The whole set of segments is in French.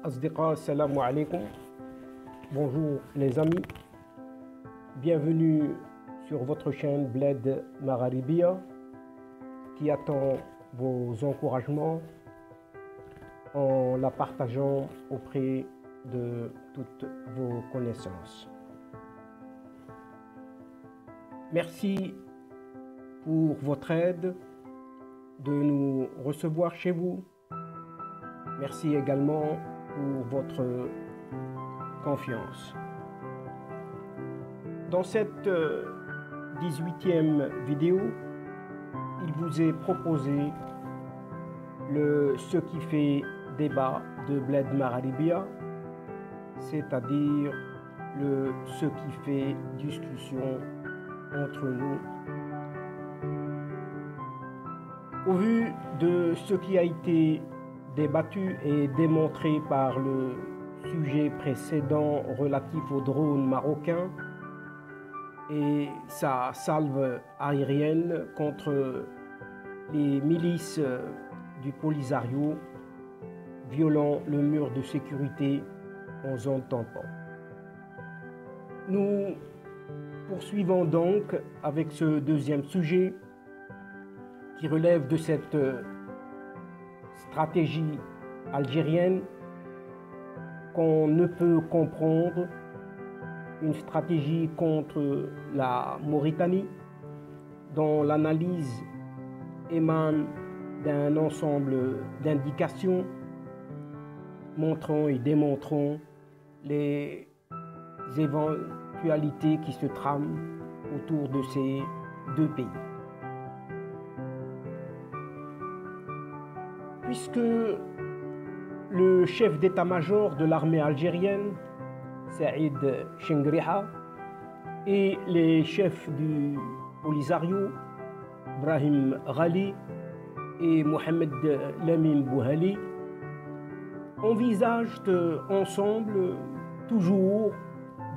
Asdiqa, salam alaikum. Bonjour les amis, bienvenue sur votre chaîne Bled Magharibia qui attend vos encouragements en la partageant auprès de toutes vos connaissances. Merci pour votre aide, de nous recevoir chez vous. Merci également pour votre confiance. Dans cette 18e vidéo, il vous est proposé ce qui fait débat de Bled Magharibia, c'est-à-dire ce qui fait discussion entre nous. Au vu de ce qui a été débattu et démontré par le sujet précédent relatif aux drones marocains et sa salve aérienne contre les milices du Polisario violant le mur de sécurité en zone tampon. Nous poursuivons donc avec ce deuxième sujet qui relève de cette stratégie algérienne qu'on ne peut comprendre, une stratégie contre la Mauritanie dont l'analyse émane d'un ensemble d'indications montrant et démontrant les éventualités qui se trament autour de ces deux pays. Puisque le chef d'état-major de l'armée algérienne, Saïd Chengriha, et les chefs du Polisario, Brahim Ghali et Mohamed Lamine Bouhali, envisagent ensemble toujours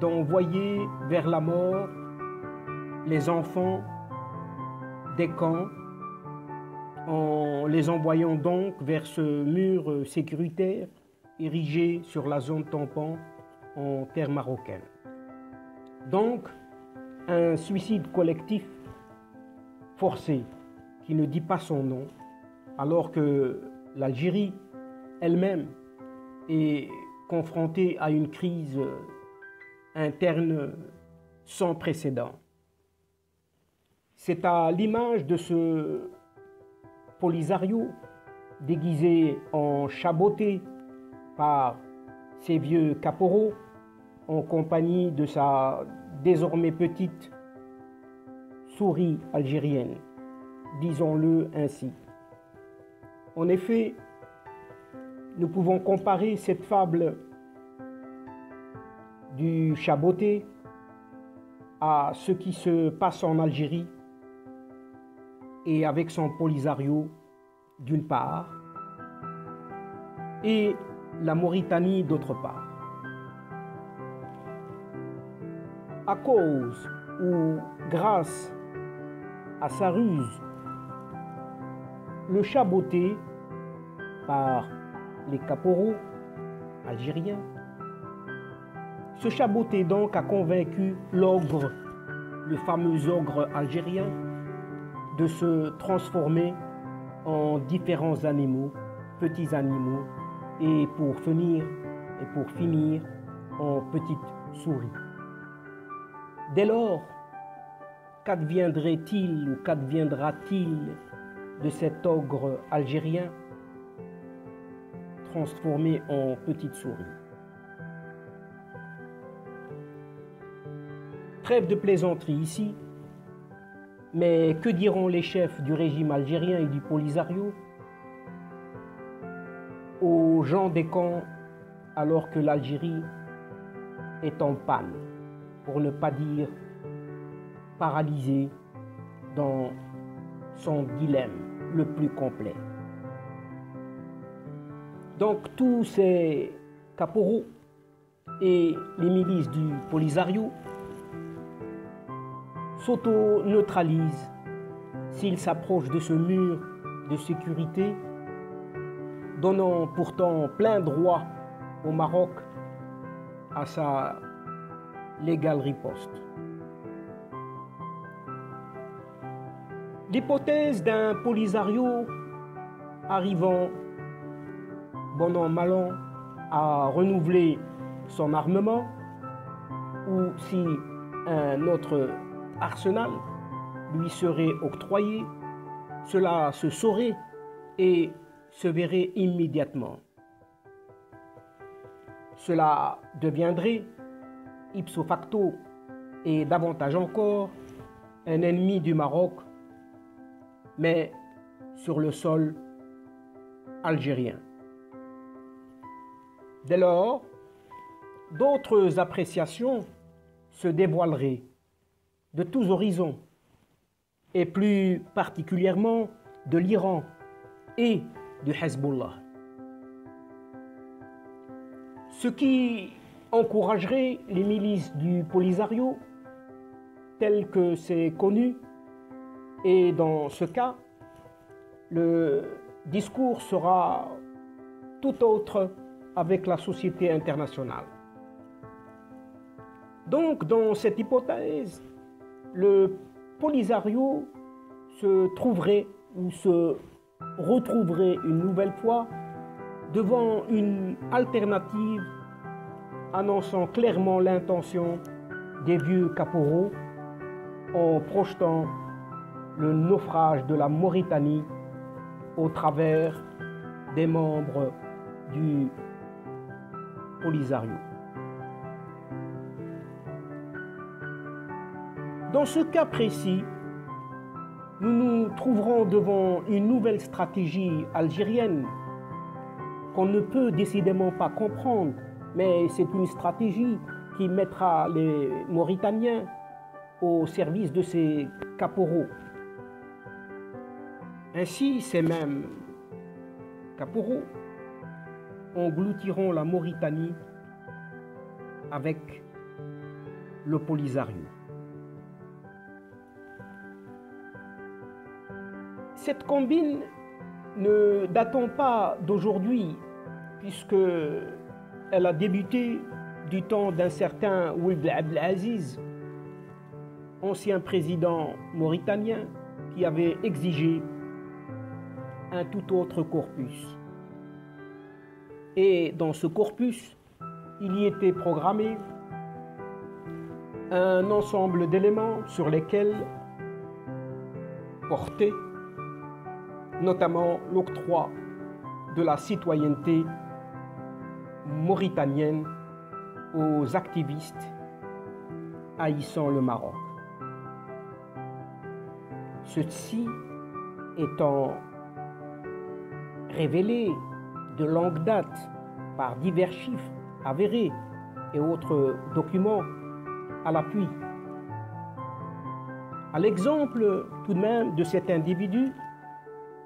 d'envoyer vers la mort les enfants des camps, en les envoyant donc vers ce mur sécuritaire érigé sur la zone tampon en terre marocaine. Donc, un suicide collectif forcé qui ne dit pas son nom, alors que l'Algérie elle-même est confrontée à une crise interne sans précédent. C'est à l'image de ce Polisario, déguisé en chaboté par ses vieux caporaux, en compagnie de sa désormais petite souris algérienne, disons-le ainsi. En effet, nous pouvons comparer cette fable du chaboté à ce qui se passe en Algérie et avec son Polisario d'une part, et la Mauritanie d'autre part. À cause ou grâce à sa ruse, le chaboté par les caporaux algériens, ce chaboté donc a convaincu l'ogre, le fameux ogre algérien, de se transformer en différents animaux, petits animaux, et pour finir en petites souris. Dès lors, qu'adviendrait-il ou qu'adviendra-t-il de cet ogre algérien transformé en petite souris? Trêve de plaisanterie ici. Mais que diront les chefs du régime algérien et du Polisario aux gens des camps alors que l'Algérie est en panne, pour ne pas dire paralysée dans son dilemme le plus complet? Donc tous ces caporaux et les milices du Polisario s'auto-neutralisent s'ils s'approchent de ce mur de sécurité donnant pourtant plein droit au Maroc à sa légale riposte. L'hypothèse d'un Polisario arrivant, bon an mal an, à renouveler son armement, ou si un autre arsenal lui serait octroyé, cela se saurait et se verrait immédiatement. Cela deviendrait, ipso facto et davantage encore, un ennemi du Maroc, mais sur le sol algérien. Dès lors, d'autres appréciations se dévoileraient de tous horizons, et plus particulièrement de l'Iran et du Hezbollah. Ce qui encouragerait les milices du Polisario, tel que c'est connu, et dans ce cas, le discours sera tout autre avec la société internationale. Donc, dans cette hypothèse, le Polisario se trouverait ou se retrouverait une nouvelle fois devant une alternative annonçant clairement l'intention des vieux caporaux en projetant le naufrage de la Mauritanie au travers des membres du Polisario. Dans ce cas précis, nous nous trouverons devant une nouvelle stratégie algérienne qu'on ne peut décidément pas comprendre, mais c'est une stratégie qui mettra les Mauritaniens au service de ces caporaux. Ainsi, ces mêmes caporaux engloutiront la Mauritanie avec le Polisario. Cette combine ne datant pas d'aujourd'hui, puisque elle a débuté du temps d'un certain Ould Abdelaziz, ancien président mauritanien, qui avait exigé un tout autre corpus. Et dans ce corpus, il y était programmé un ensemble d'éléments sur lesquels portait notamment l'octroi de la citoyenneté mauritanienne aux activistes haïssant le Maroc. Ceci étant révélé de longue date par divers chiffres avérés et autres documents à l'appui. À l'exemple tout de même de cet individu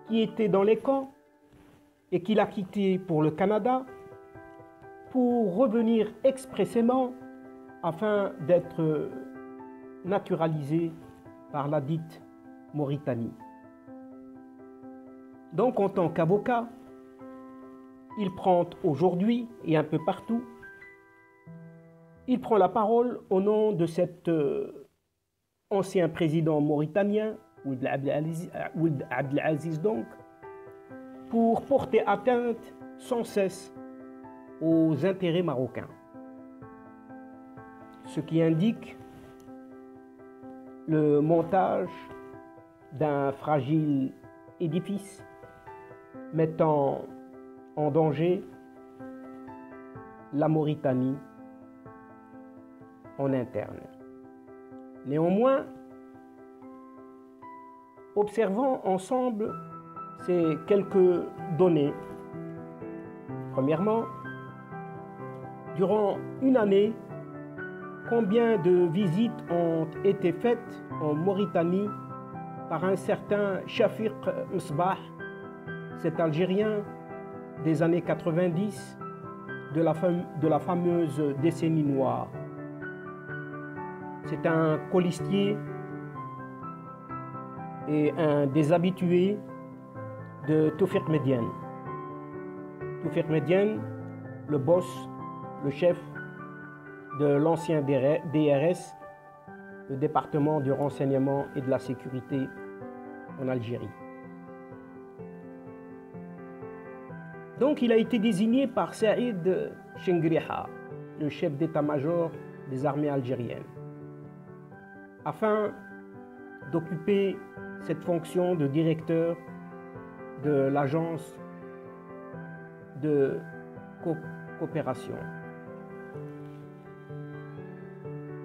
qui était dans les camps et qui l'a quitté pour le Canada pour revenir expressément afin d'être naturalisé par la dite Mauritanie. Donc en tant qu'avocat, il prend aujourd'hui et un peu partout, il prend la parole au nom de cet ancien président mauritanien, Ould Abdelaziz donc, pour porter atteinte sans cesse aux intérêts marocains. Ce qui indique le montage d'un fragile édifice mettant en danger la Mauritanie en interne. Néanmoins, observons ensemble ces quelques données. Premièrement, durant une année, combien de visites ont été faites en Mauritanie par un certain Shafiq Msbah, cet Algérien des années 90 de la fameuse décennie noire. C'est un colistier et un des habitués de Tawfiq Médiane. Toufik Médiane, le boss, le chef de l'ancien DRS, le département du renseignement et de la sécurité en Algérie. Donc il a été désigné par Saïd Chengriha, le chef d'état-major des armées algériennes, afin d'occuper cette fonction de directeur de l'agence de coopération.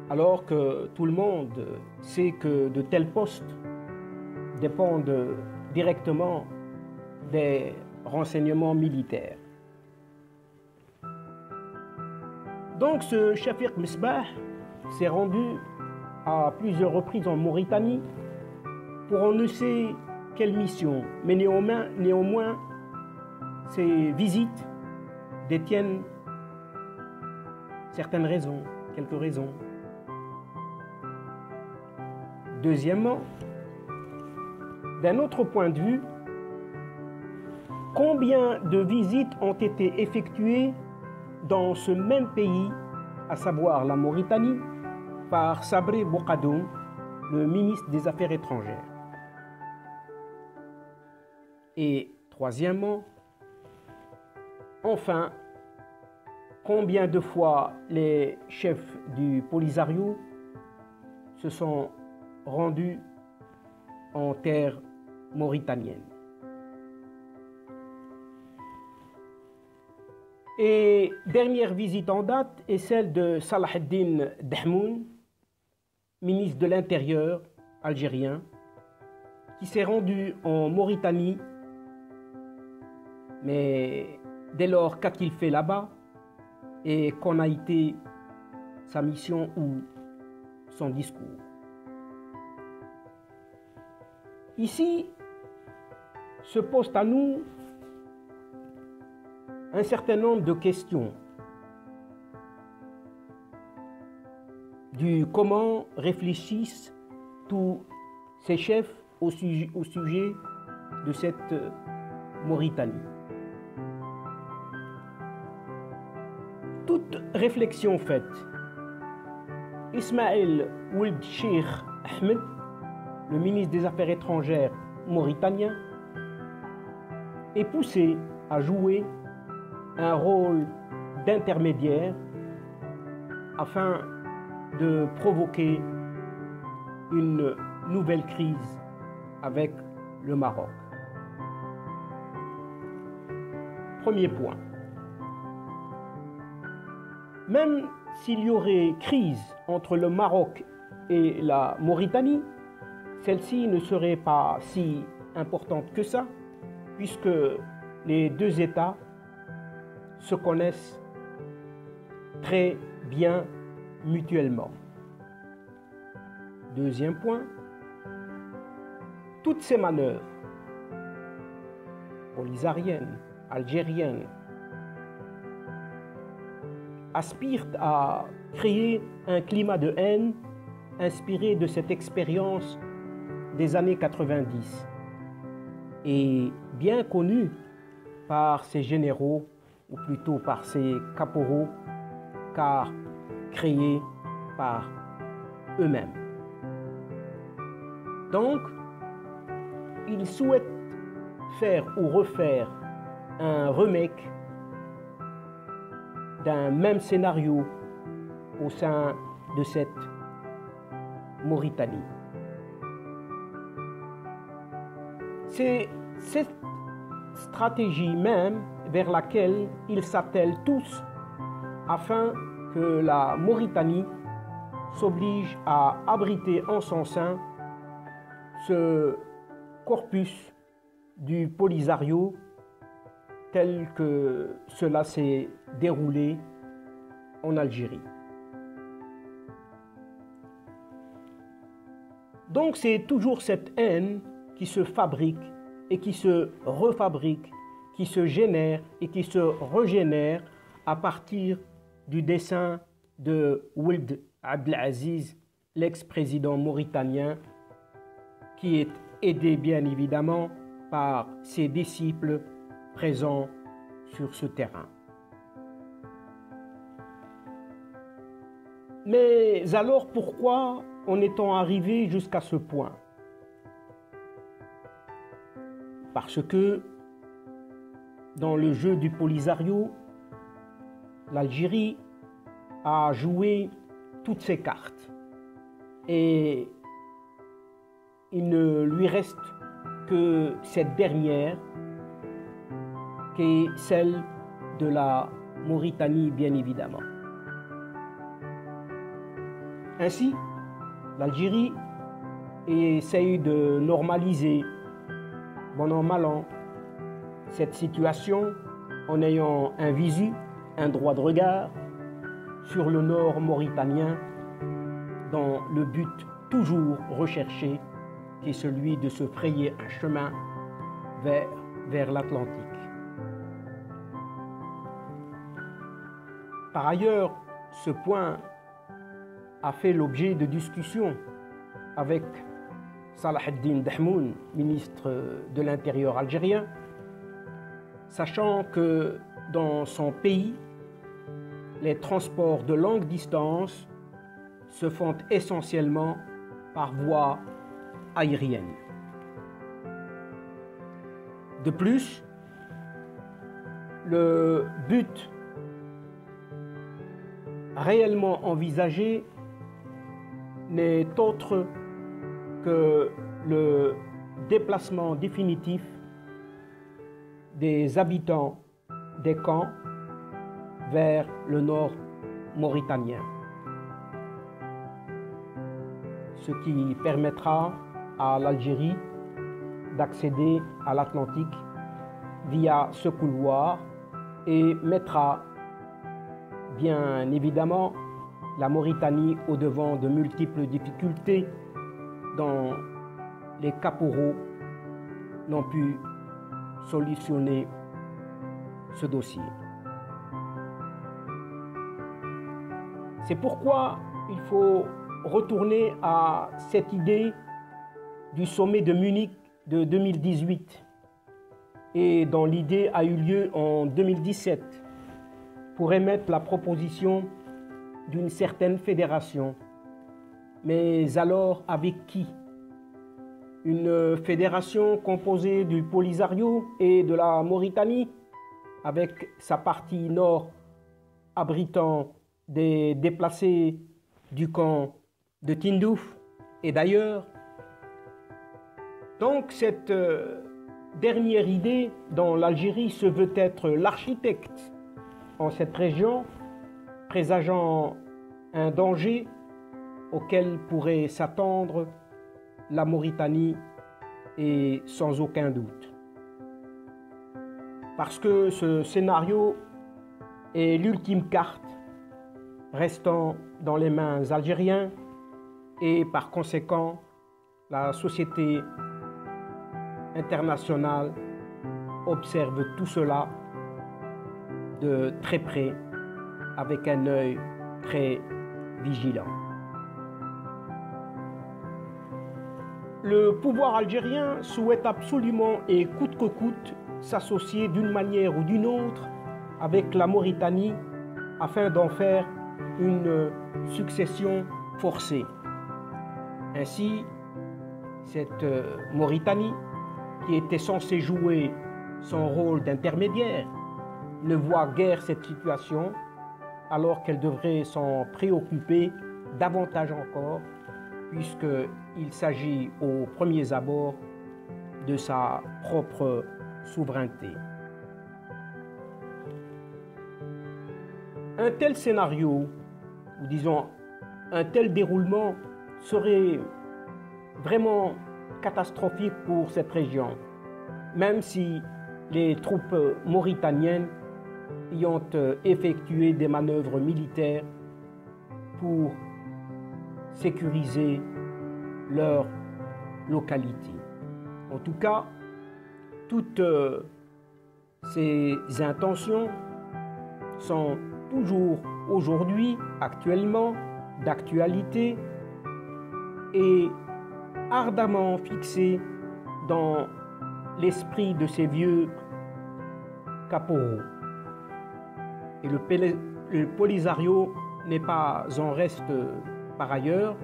Alors que tout le monde sait que de tels postes dépendent directement des renseignements militaires. Donc ce Shafiq Misbah s'est rendu à plusieurs reprises en Mauritanie pour on ne sait quelle mission, mais néanmoins ces visites détiennent certaines raisons, quelques raisons. Deuxièmement, d'un autre point de vue, combien de visites ont été effectuées dans ce même pays, à savoir la Mauritanie, par Sabri Boukhadoum, le ministre des Affaires étrangères. Et troisièmement, enfin, combien de fois les chefs du Polisario se sont rendus en terre mauritanienne. Et dernière visite en date est celle de Salah ad-Din Dahmoun, ministre de l'Intérieur algérien, qui s'est rendu en Mauritanie. Mais dès lors, qu'a-t-il fait là-bas et qu'en a été sa mission ou son discours? Ici se posent à nous un certain nombre de questions du comment réfléchissent tous ces chefs au sujet de cette Mauritanie. Toute réflexion faite, Ismaël Ould Cheikh Ahmed, le ministre des Affaires étrangères mauritanien, est poussé à jouer un rôle d'intermédiaire afin de provoquer une nouvelle crise avec le Maroc. Premier point. Même s'il y aurait crise entre le Maroc et la Mauritanie, celle-ci ne serait pas si importante que ça, puisque les deux États se connaissent très bien mutuellement. Deuxième point, toutes ces manœuvres polisariennes, algériennes, aspirent à créer un climat de haine inspiré de cette expérience des années 90 et bien connu par ses généraux, ou plutôt par ses caporaux, car créé par eux-mêmes. Donc, ils souhaitent faire ou refaire un remake d'un même scénario au sein de cette Mauritanie. C'est cette stratégie même vers laquelle ils s'attellent tous afin que la Mauritanie s'oblige à abriter en son sein ce corpus du Polisario tel que cela s'est déroulé en Algérie. Donc c'est toujours cette haine qui se fabrique et qui se refabrique, qui se génère et qui se régénère à partir du dessein de Ould Abdelaziz, l'ex-président mauritanien, qui est aidé bien évidemment par ses disciples présents sur ce terrain. Mais alors pourquoi en est-on arrivé jusqu'à ce point? Parce que dans le jeu du Polisario, l'Algérie a joué toutes ses cartes et il ne lui reste que cette dernière qui est celle de la Mauritanie, bien évidemment. Ainsi, l'Algérie essaye de normaliser, bon an, mal an, cette situation en ayant un visu, un droit de regard sur le nord mauritanien dans le but toujours recherché qui est celui de se frayer un chemin vers l'Atlantique. Par ailleurs, ce point a fait l'objet de discussions avec Salah ad-Din Dahmoun, ministre de l'Intérieur algérien, sachant que dans son pays, les transports de longue distance se font essentiellement par voie aérienne. De plus, le but réellement envisagé n'est autre que le déplacement définitif des habitants des camps vers le nord mauritanien, ce qui permettra à l'Algérie d'accéder à l'Atlantique via ce couloir et mettra bien évidemment la Mauritanie au devant de multiples difficultés dont les caporaux n'ont pu solutionner ce dossier. C'est pourquoi il faut retourner à cette idée du sommet de Munich de 2018 et dont l'idée a eu lieu en 2017 pour émettre la proposition d'une certaine fédération. Mais alors avec qui? Une fédération composée du Polisario et de la Mauritanie, avec sa partie nord abritant des déplacés du camp de Tindouf et d'ailleurs. Donc cette dernière idée dont l'Algérie se veut être l'architecte en cette région, présageant un danger auquel pourrait s'attendre la Mauritanie et sans aucun doute. Parce que ce scénario est l'ultime carte restant dans les mains algériennes et par conséquent la société internationale observe tout cela de très près avec un œil très vigilant. Le pouvoir algérien souhaite absolument et coûte que coûte s'associer d'une manière ou d'une autre avec la Mauritanie afin d'en faire une succession forcée. Ainsi, cette Mauritanie, qui était censée jouer son rôle d'intermédiaire, ne voit guère cette situation alors qu'elle devrait s'en préoccuper davantage encore puisqu'il s'agit aux premiers abords de sa propre souveraineté. Un tel scénario, ou disons un tel déroulement, serait vraiment catastrophique pour cette région, même si les troupes mauritaniennes y ont effectué des manœuvres militaires pour sécuriser leur localité. En tout cas, toutes ces intentions sont toujours aujourd'hui, actuellement, d'actualité et ardemment fixées dans l'esprit de ces vieux caporaux. Et le Polisario n'est pas en reste par ailleurs,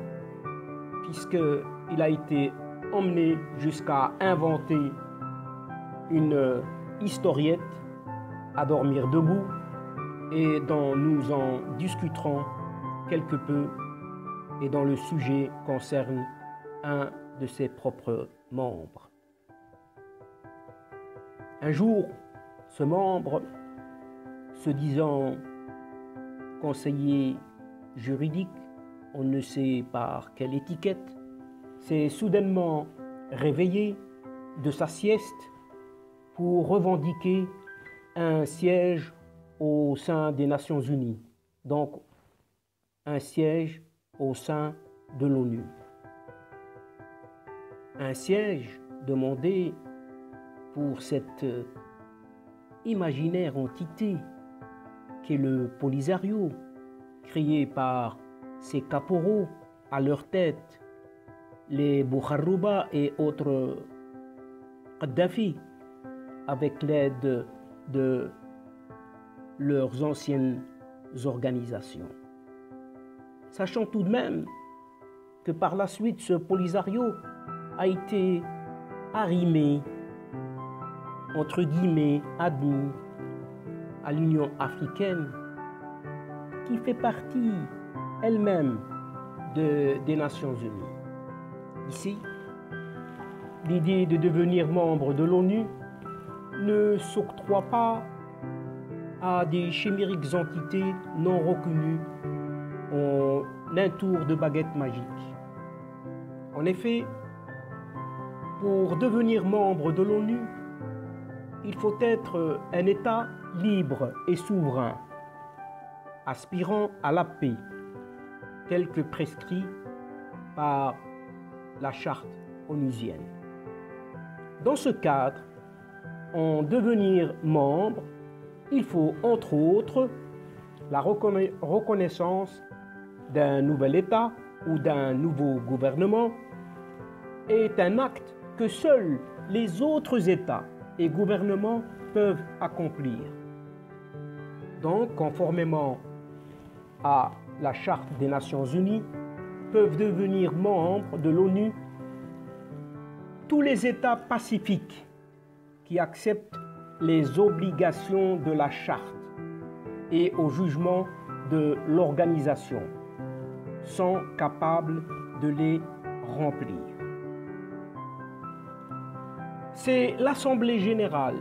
puisqu'il a été emmené jusqu'à inventer une historiette à dormir debout et dont nous en discuterons quelque peu et dont le sujet concerne un de ses propres membres. Un jour, ce membre, se disant conseiller juridique, on ne sait par quelle étiquette, s'est soudainement réveillé de sa sieste pour revendiquer un siège au sein des Nations Unies, donc un siège au sein de l'ONU. Un siège demandé pour cette imaginaire entité qu'est le Polisario, créé par ces caporaux à leur tête, les Bouharouba et autres Kadhafi, avec l'aide de leurs anciennes organisations. Sachant tout de même que par la suite, ce Polisario a été arrimé, entre guillemets, admis à l'Union africaine, qui fait partie elle-même des Nations Unies. Ici, l'idée de devenir membre de l'ONU ne s'octroie pas à des chimériques entités non reconnues en un tour de baguette magique. En effet, pour devenir membre de l'ONU, il faut être un État libre et souverain, aspirant à la paix, tel que prescrit par la charte onusienne. Dans ce cadre, en devenir membre, il faut entre autres la reconnaissance d'un nouvel État ou d'un nouveau gouvernement est un acte que seuls les autres États et gouvernements peuvent accomplir. Donc, conformément à la Charte des Nations Unies, peuvent devenir membres de l'ONU tous les États pacifiques qui acceptent les obligations de la Charte et au jugement de l'organisation, sont capables de les remplir. C'est l'Assemblée générale,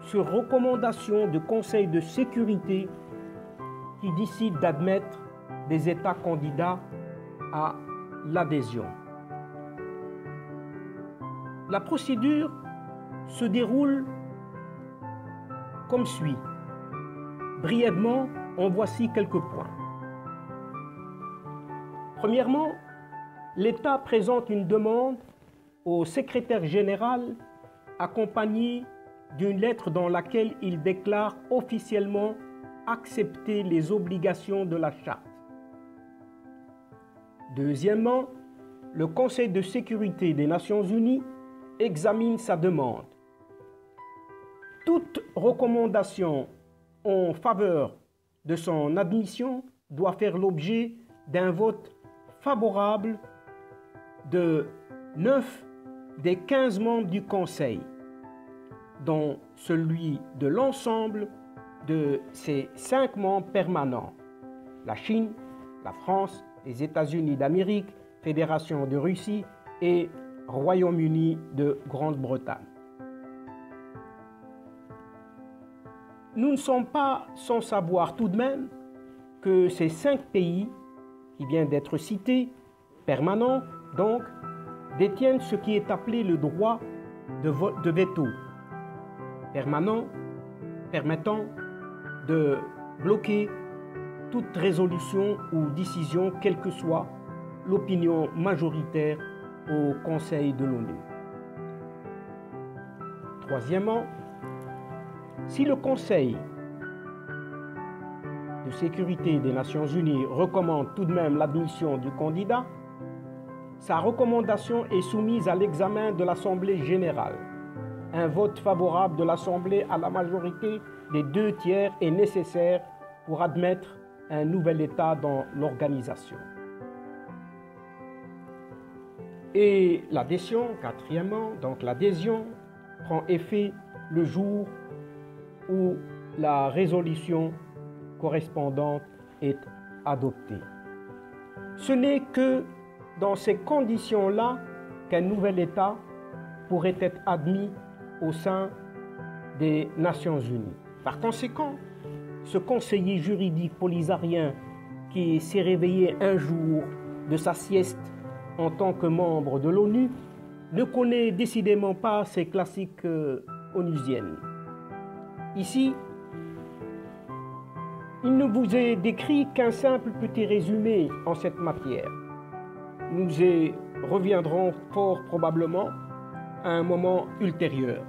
sur recommandation du Conseil de sécurité, qui décide d'admettre des États candidats à l'adhésion. La procédure se déroule comme suit. Brièvement, en voici quelques points. Premièrement, l'État présente une demande au secrétaire général accompagnée d'une lettre dans laquelle il déclare officiellement accepter les obligations de la Charte. Deuxièmement, le Conseil de sécurité des Nations Unies examine sa demande. Toute recommandation en faveur de son admission doit faire l'objet d'un vote favorable de 9 des 15 membres du Conseil, dont celui de l'ensemble de ses 5 membres permanents, la Chine, la France, les États-Unis d'Amérique, Fédération de Russie et Royaume-Uni de Grande-Bretagne. Nous ne sommes pas sans savoir tout de même que ces 5 pays qui viennent d'être cités, permanents donc, détiennent ce qui est appelé le droit de veto, permanent, permettant de bloquer toute résolution ou décision, quelle que soit l'opinion majoritaire au Conseil de l'ONU. Troisièmement, si le Conseil de sécurité des Nations Unies recommande tout de même l'admission du candidat, sa recommandation est soumise à l'examen de l'Assemblée générale. Un vote favorable de l'Assemblée à la majorité des 2 tiers est nécessaire pour admettre un nouvel État dans l'organisation. Et l'adhésion, quatrièmement, donc l'adhésion prend effet le jour où la résolution correspondante est adoptée. Ce n'est que dans ces conditions-là qu'un nouvel État pourrait être admis au sein des Nations Unies. Par conséquent, ce conseiller juridique polisarien qui s'est réveillé un jour de sa sieste en tant que membre de l'ONU ne connaît décidément pas ces classiques onusiennes. Ici, il ne vous est décrit qu'un simple petit résumé en cette matière. Nous y reviendrons fort probablement à un moment ultérieur.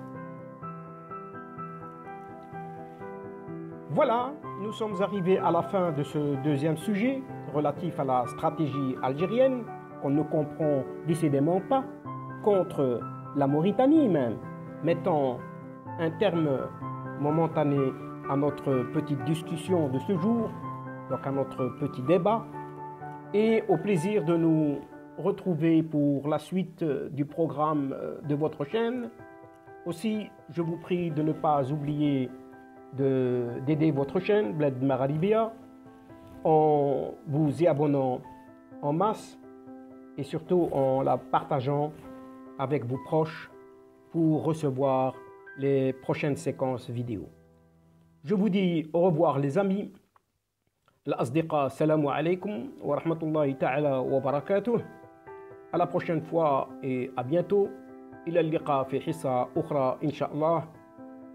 Voilà, nous sommes arrivés à la fin de ce deuxième sujet relatif à la stratégie algérienne, qu'on ne comprend décidément pas, contre la Mauritanie même, mettant un terme momentané à notre petite discussion de ce jour, donc à notre petit débat, et au plaisir de nous retrouver pour la suite du programme de votre chaîne. Aussi, je vous prie de ne pas oublier d'aider votre chaîne, Bled Magharibia, en vous y abonnant en masse et surtout en la partageant avec vos proches pour recevoir les prochaines séquences vidéo. Je vous dis au revoir les amis. L'asdiqa, salamu alaykum wa rahmatullahi ta'ala wa barakatuh. À la prochaine fois et à bientôt. إلى اللقاء في حصة أخرى إن شاء الله.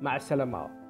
مع السلامة.